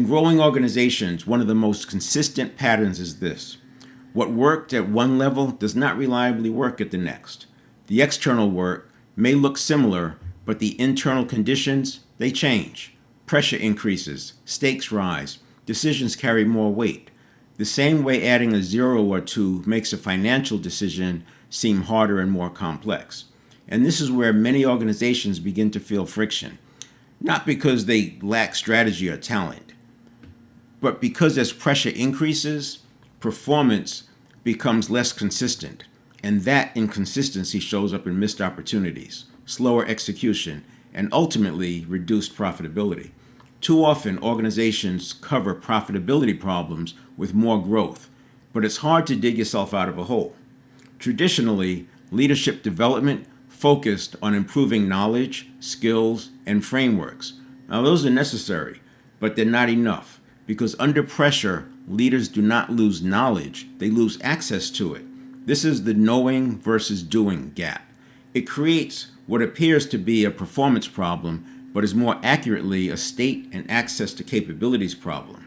growing organizations, one of the most consistent patterns is this. What worked at one level does not reliably work at the next. The external work may look similar, but the internal conditions, they change. Pressure increases, stakes rise, decisions carry more weight. The same way adding a zero or two makes a financial decision seem harder and more complex. And this is where many organizations begin to feel friction, not because they lack strategy or talent, but because as pressure increases, performance becomes less consistent, and that inconsistency shows up in missed opportunities, slower execution, and ultimately reduced profitability. Too often, organizations cover profitability problems with more growth, but it's hard to dig yourself out of a hole. Traditionally, leadership development focused on improving knowledge, skills, and frameworks. Now, those are necessary, but they're not enough, because under pressure, leaders do not lose knowledge, they lose access to it. This is the knowing versus doing gap. It creates what appears to be a performance problem, but is more accurately a state and access to capabilities problem.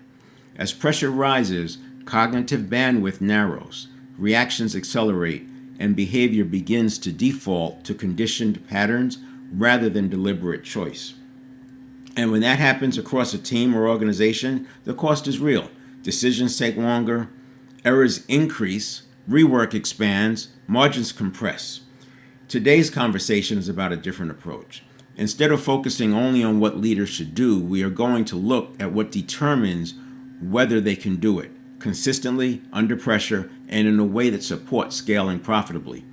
As pressure rises, cognitive bandwidth narrows, reactions accelerate, and behavior begins to default to conditioned patterns rather than deliberate choice. And when that happens across a team or organization, the cost is real. Decisions take longer, errors increase, rework expands, margins compress. Today's conversation is about a different approach. Instead of focusing only on what leaders should do, we are going to look at what determines whether they can do it consistently, under pressure, and in a way that supports scaling profitably.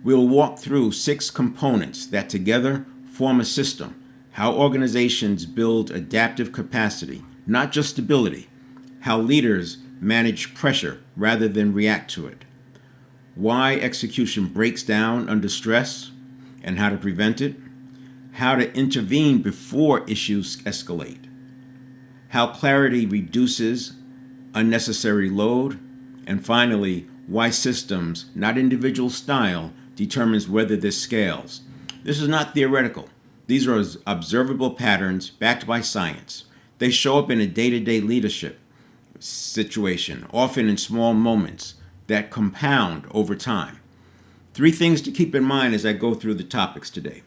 We'll walk through 6 components that together form a system: how organizations build adaptive capacity, not just stability; how leaders manage pressure rather than react to it; why execution breaks down under stress and how to prevent it; how to intervene before issues escalate; how clarity reduces unnecessary load; and finally, why systems, not individual style, determines whether this scales. This is not theoretical. These are observable patterns backed by science. They show up in a day-to-day leadership situation, often in small moments that compound over time. 3 things to keep in mind as I go through the topics today.